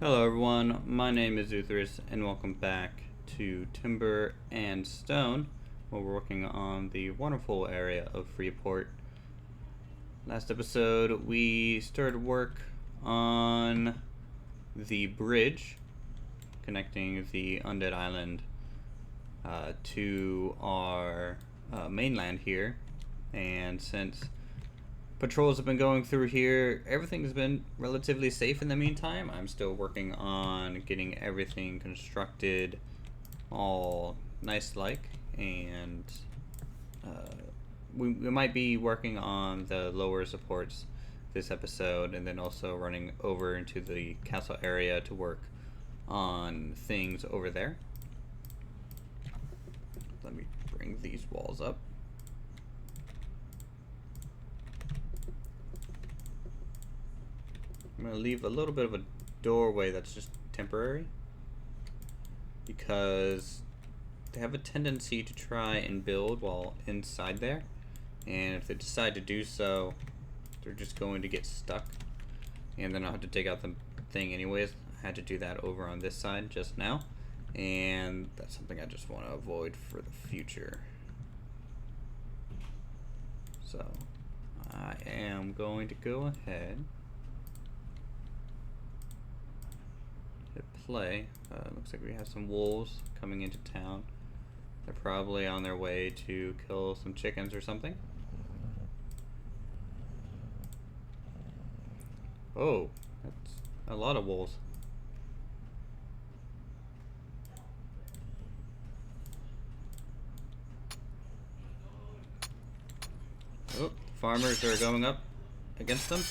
Hello everyone, my name is Uthris and welcome back to Timber and Stone, where we're working on the wonderful area of Freeport. Last episode we started work on the bridge connecting the undead island to our mainland here, and since patrols have been going through here, everything's been relatively safe in the meantime. I'm still working on getting everything constructed all nice like, and we might be working on the lower supports this episode, and then also running over into the castle area to work on things over there. Let me bring these walls up. I'm going to leave a little bit of a doorway that's just temporary, because they have a tendency to try and build while inside there, and if they decide to do so, they're just going to get stuck, and then I'll have to take out the thing anyways. I had to do that over on this side just now, and that's something I just want to avoid for the future. So I am going to go ahead, hit play. Looks like we have some wolves coming into town. They're probably on their way to kill some chickens or something. Oh, that's a lot of wolves. Oh, farmers are going up against them.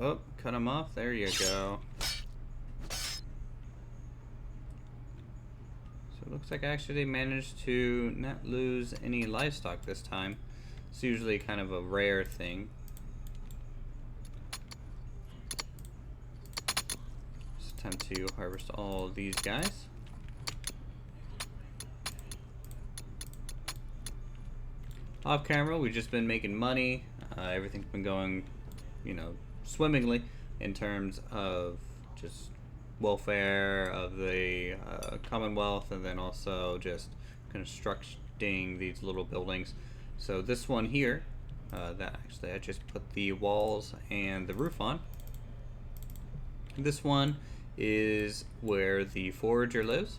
Oh, cut them off. There you go. So it looks like I actually managed to not lose any livestock this time. It's usually kind of a rare thing. It's time to harvest all these guys. Off camera, we've just been making money. Everything's been going, swimmingly in terms of just welfare of the Commonwealth, and then also just constructing these little buildings. So this one here, that actually I just put the walls and the roof on. This one is where the forager lives,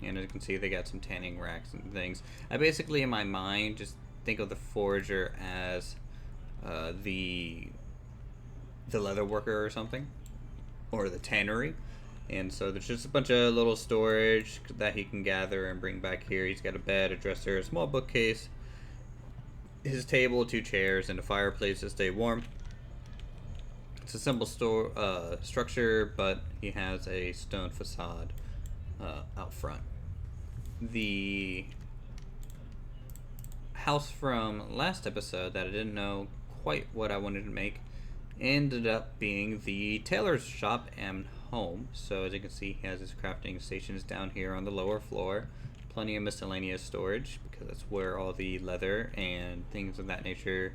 and as you can see, they got some tanning racks and things. I basically, in my mind, just think of the forager as the leather worker or something, or the tannery. And so there's just a bunch of little storage that he can gather and bring back here. He's got a bed, a dresser, a small bookcase, his table, 2 chairs, and a fireplace to stay warm. It's a simple structure, but he has a stone facade out front. The house from last episode that I didn't know quite what I wanted to make ended up being the tailor's shop and home. So as you can see, he has his crafting stations down here on the lower floor. Plenty of miscellaneous storage, because that's where all the leather and things of that nature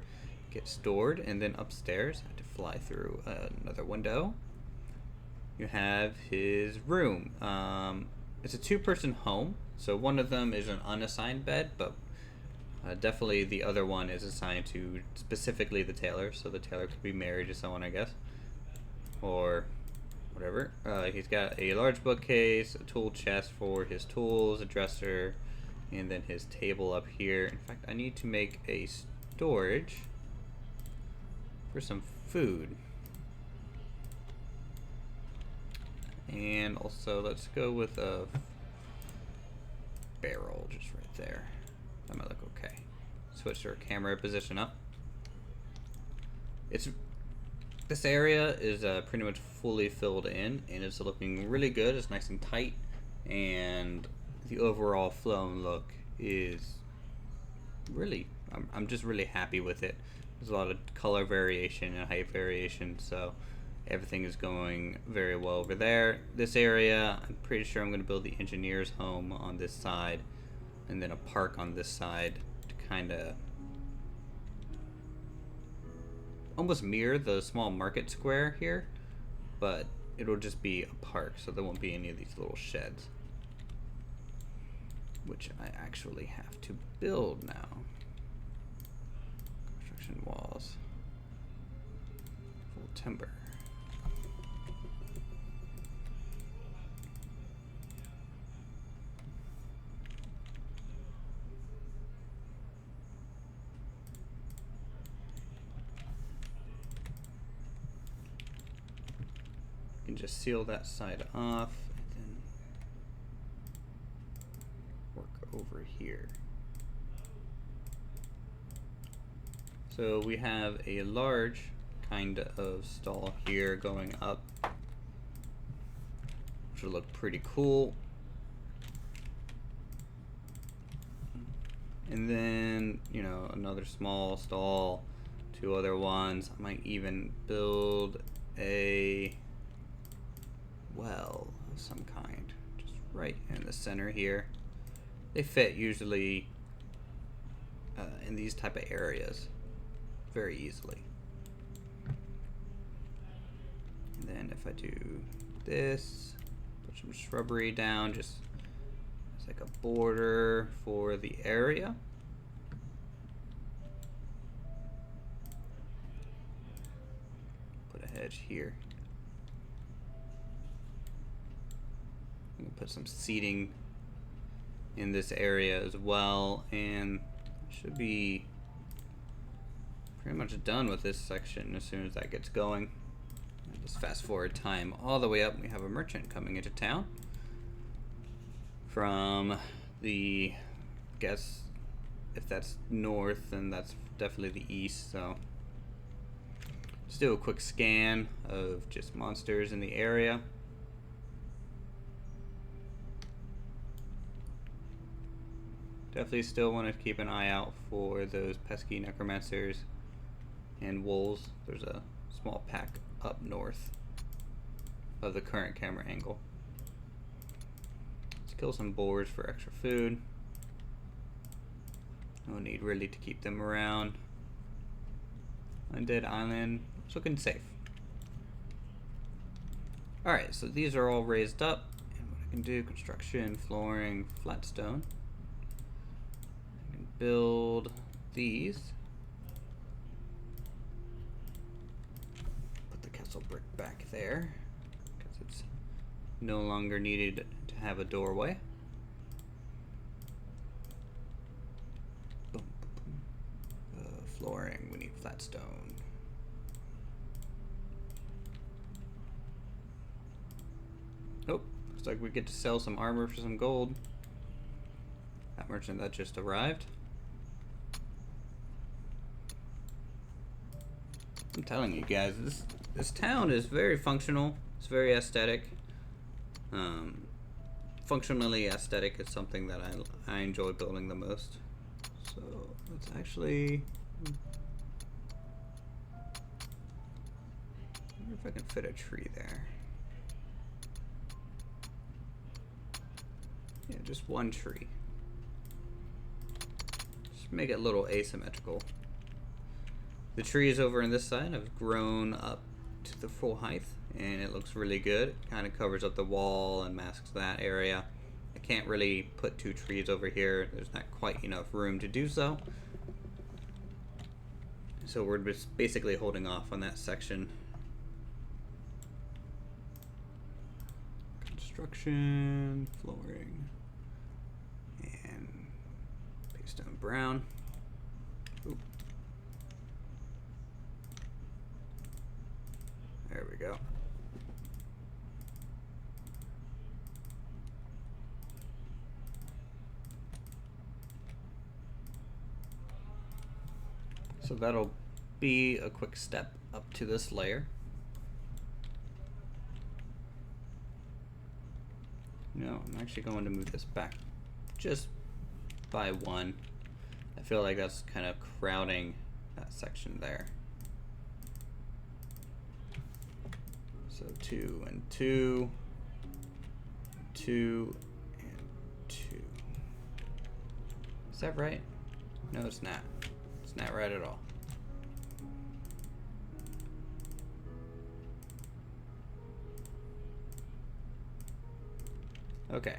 get stored. And then upstairs, I had to fly through another window, you have his room. It's a 2-person home, so one of them is an unassigned bed, but definitely the other one is assigned to specifically the tailor, so the tailor could be married to someone, I guess, or whatever. He's got a large bookcase, a tool chest for his tools, a dresser, and then his table up here. In fact, I need to make a storage for some food. And also, let's go with a barrel just right there. That might look okay. Switch our camera position up. This area is pretty much fully filled in, and it's looking really good. It's nice and tight, and the overall flow and look is really, I'm just really happy with it. There's a lot of color variation and height variation, so everything is going very well over there. This area, I'm pretty sure I'm going to build the engineer's home on this side, and then a park on this side to kind of almost mirror the small market square here, but it'll just be a park, so there won't be any of these little sheds, which I actually have to build now. Construction walls, full timber. You can just seal that side off and then work over here. So we have a large kind of stall here going up, which will look pretty cool. And then, you know, another small stall, 2 other ones. I might even build a well of some kind, just right in the center here. They fit usually in these type of areas very easily. And then if I do this, put some shrubbery down, just as like a border for the area. Put a hedge here. I'm gonna put some seating in this area as well, and should be pretty much done with this section as soon as that gets going. And just fast forward time all the way up. We have a merchant coming into town from the, guess if that's north, then that's definitely the east. So just do a quick scan of just monsters in the area. Definitely still want to keep an eye out for those pesky necromancers and wolves. There's a small pack up north of the current camera angle. Let's kill some boars for extra food. No need really to keep them around. Undead island, it's looking safe. Alright, so these are all raised up. And what I can do, construction, flooring, flat stone. Build these. Put the castle brick back there because it's no longer needed to have a doorway. Boom, boom, boom. Flooring, we need flat stone. Oh, looks like we get to sell some armor for some gold. That merchant that just arrived. I'm telling you guys, this town is very functional. It's very aesthetic. Functionally aesthetic is something that I enjoy building the most. So let's actually, I wonder if I can fit a tree there. Yeah, just one tree. Just make it a little asymmetrical. The trees over on this side have grown up to the full height, and it looks really good. It kind of covers up the wall and masks that area. I can't really put 2 trees over here. There's not quite enough room to do so. So we're just basically holding off on that section. Construction, flooring, and paste on brown. Oop. There we go. So that'll be a quick step up to this layer. No, I'm actually going to move this back just by 1. I feel like that's kind of crowding that section there. So 2 and 2, 2 and 2. Is that right? No, it's not. It's not right at all. Okay.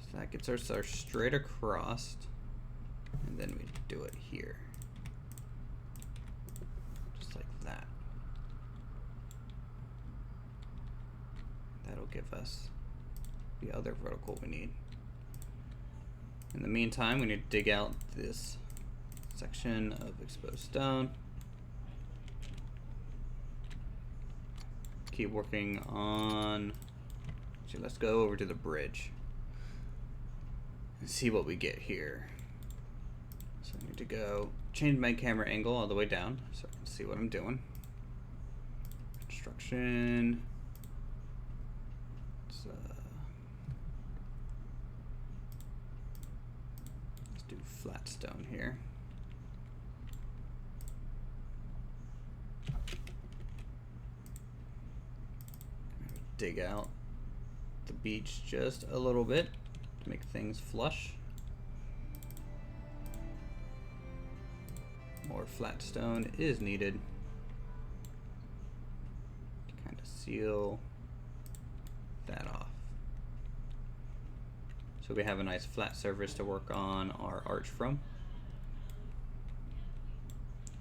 So that gets us our straight across. And then we do it here. Just like that. That'll give us the other vertical we need. In the meantime, we need to dig out this section of exposed stone. Keep working on... Actually, let's go over to the bridge and see what we get here. So I need to go change my camera angle all the way down so I can see what I'm doing. Construction. Let's do flat stone here. Dig out the beach just a little bit to make things flush. More flat stone is needed to kind of seal that off. So we have a nice flat surface to work on our arch from.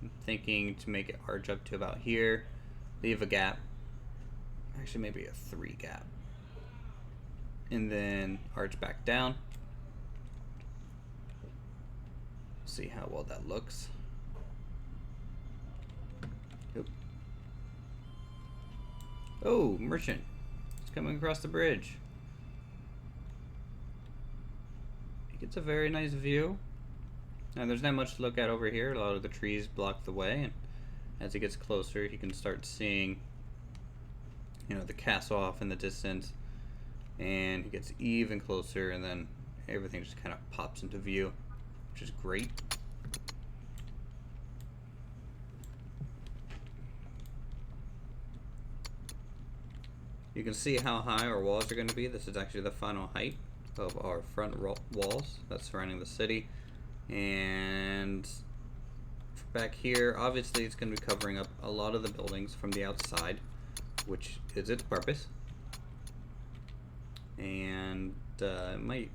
I'm thinking to make it arch up to about here, leave a gap. Actually, maybe a 3 gap. And then arch back down. See how well that looks. Oop. Oh, merchant. It's coming across the bridge. He gets a very nice view. Now, there's not much to look at over here. A lot of the trees block the way. And as he gets closer, he can start seeing, you know, the castle off in the distance, and he gets even closer, and then everything just kind of pops into view, which is great. You can see how high our walls are going to be. This is actually the final height of our front walls that's surrounding the city, and back here, obviously, it's going to be covering up a lot of the buildings from the outside, which is its purpose. And it might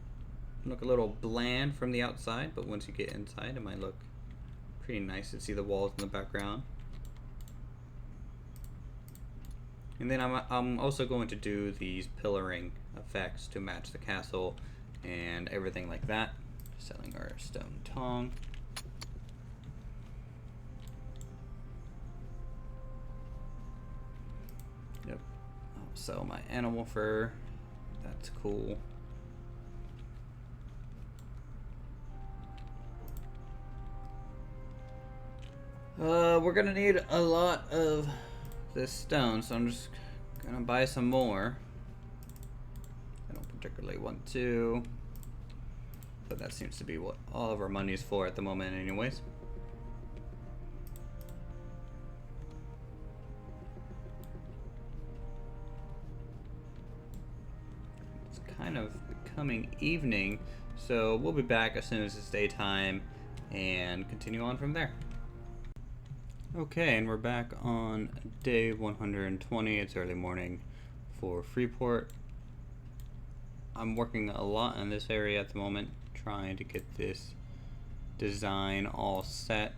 look a little bland from the outside, but once you get inside, it might look pretty nice to see the walls in the background. And then I'm also going to do these pillaring effects to match the castle and everything like that. Selling our stone tongue. Yep. I'll sell my animal fur. That's cool. We're gonna need a lot of this stone, so I'm just gonna buy some more. I don't particularly want to, but that seems to be what all of our money is for at the moment anyways. It's kind of becoming evening, so we'll be back as soon as it's daytime and continue on from there. Okay, and we're back on day 120. It's early morning for Freeport. I'm working a lot in this area at the moment, trying to get this design all set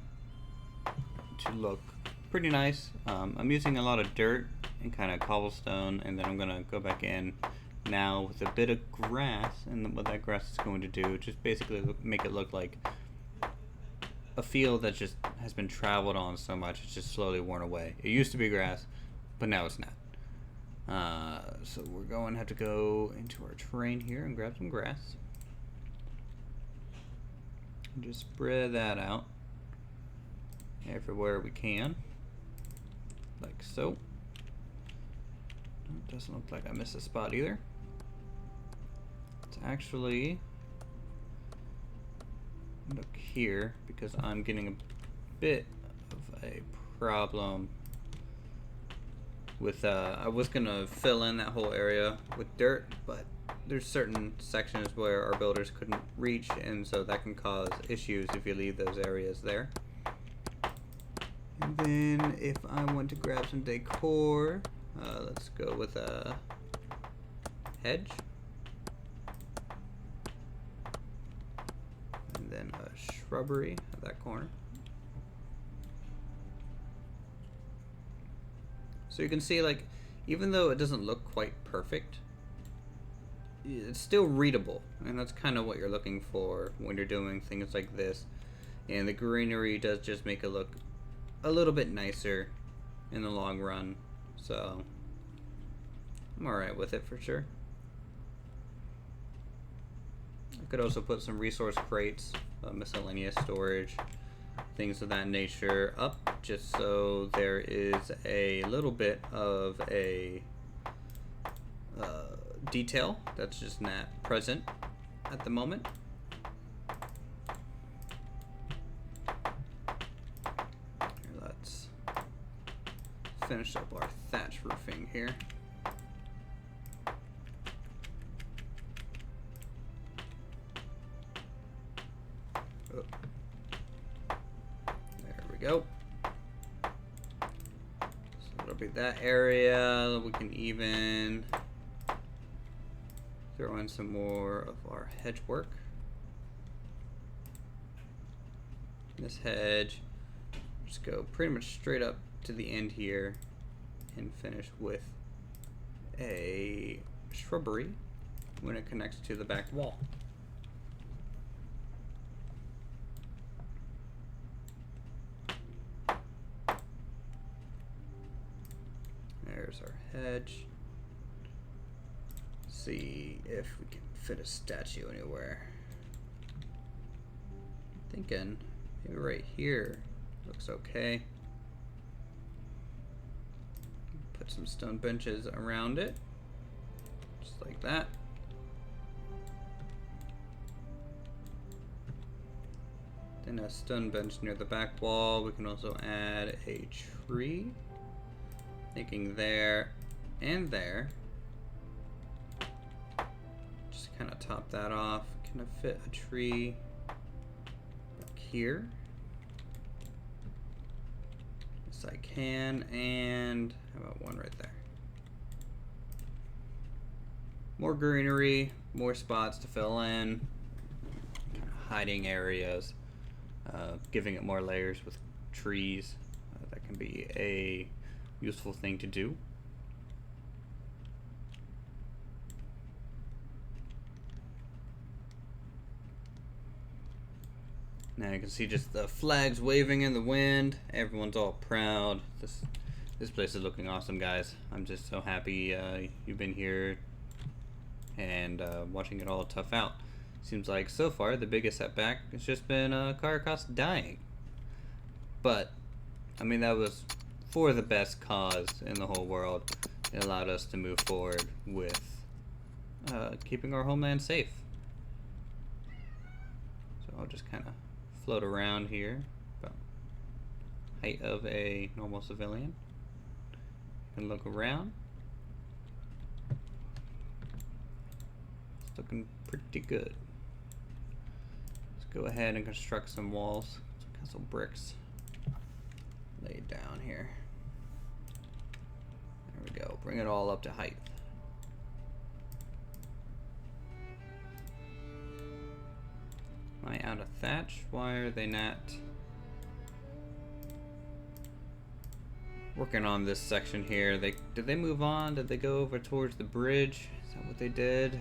to look pretty nice. I'm using a lot of dirt and kind of cobblestone, and then I'm gonna go back in now with a bit of grass, and what that grass is going to do, just basically make it look like a field that just has been traveled on so much it's just slowly worn away. It used to be grass, but now it's not. So we're going to have to go into our terrain here and grab some grass. And just spread that out everywhere we can, like so. It doesn't look like I missed a spot either. It's actually look here because I'm getting a bit of a problem with I was gonna fill in that whole area with dirt, but there's certain sections where our builders couldn't reach, and so that can cause issues if you leave those areas there. And then if I want to grab some decor, let's go with a hedge. then a shrubbery at that corner. So you can see, like, even though it doesn't look quite perfect, it's still readable, and that's kind of what you're looking for when you're doing things like this. And the greenery does just make it look a little bit nicer in the long run, so I'm alright with it for sure. I could also put some resource crates, miscellaneous storage, things of that nature up, just so there is a little bit of a detail that's just not present at the moment. Here, let's finish up our thatch roofing here. Oh. There we go. So it'll be that area. We can even throw in some more of our hedge work. This hedge, just go pretty much straight up to the end here and finish with a shrubbery when it connects to the back wall. There's our hedge. See if we can fit a statue anywhere. Thinking maybe right here looks okay. Put some stone benches around it, just like that. Then a stone bench near the back wall. We can also add a tree, thinking there and there. Kind of top that off. Can I fit a tree back here? Yes, I can. And how about one right there? More greenery, more spots to fill in, kind of hiding areas, giving it more layers with trees. That can be a useful thing to do. Now you can see just the flags waving in the wind. Everyone's all proud. This place is looking awesome, guys. I'm just so happy you've been here and watching it all tough out. Seems like so far the biggest setback has just been Karakos dying. But, I mean, that was for the best cause in the whole world. It allowed us to move forward with keeping our homeland safe. So I'll just kind of float around here, about height of a normal civilian, and look around. It's looking pretty good. Let's go ahead and construct some walls, some castle bricks laid down here. There we go. Bring it all up to height. Am I out of thatch? Why are they not working on this section here? Did they move on? Did they go over towards the bridge? Is that what they did?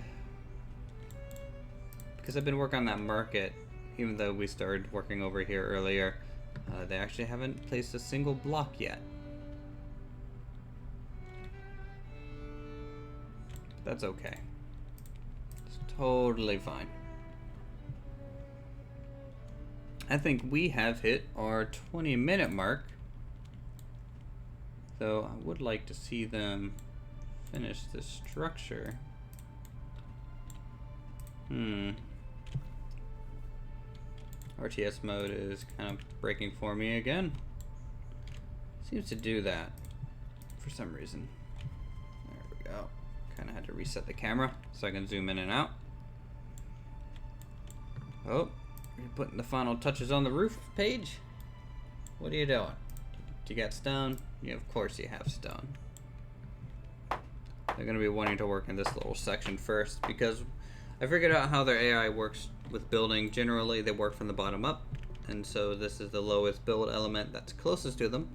Because I've been working on that market, even though we started working over here earlier. They actually haven't placed a single block yet. That's okay. It's totally fine. I think we have hit our 20-minute mark. Though I would like to see them finish this structure. RTS mode is kind of breaking for me again. Seems to do that for some reason. There we go. Kind of had to reset the camera so I can zoom in and out. Oh, you're putting the final touches on the roof page? What are you doing? Do you got stone? Yeah, of course you have stone. They're going to be wanting to work in this little section first because I figured out how their AI works with building, generally they work from the bottom up, and so this is the lowest build element that's closest to them,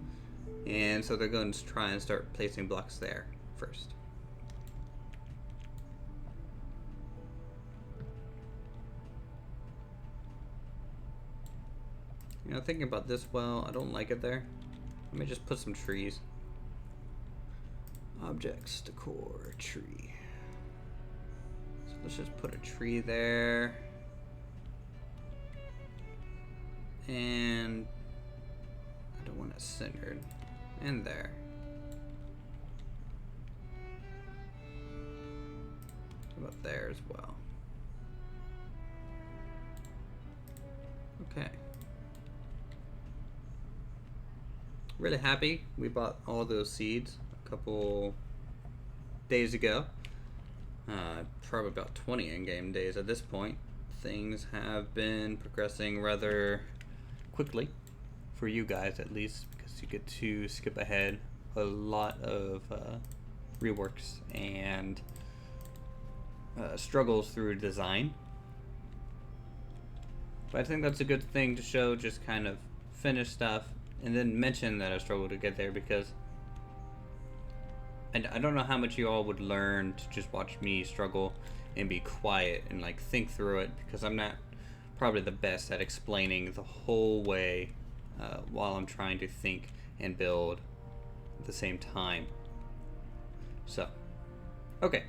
and so they're going to try and start placing blocks there first. You know, thinking about this well, I don't like it there. Let me just put some trees. Objects, decor, tree. So let's just put a tree there. And I don't want it centered. And there. How about there as well? Okay. Really happy we bought all those seeds a couple days ago. Probably about 20 in-game days at this point. Things have been progressing rather quickly, for you guys at least, because you get to skip ahead a lot of reworks and struggles through design. But I think that's a good thing to show, just kind of finish stuff and then mention that I struggled to get there, because I don't know how much you all would learn to just watch me struggle and be quiet and like think through it, because I'm not probably the best at explaining the whole way while I'm trying to think and build at the same time. So, okay.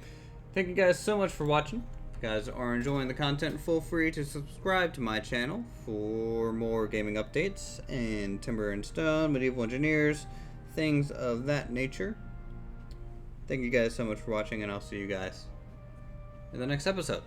Thank you guys so much for watching. If you guys are enjoying the content, feel free to subscribe to my channel for more gaming updates and timber and stone, medieval engineers, things of that nature. Thank you guys so much for watching, and I'll see you guys in the next episode.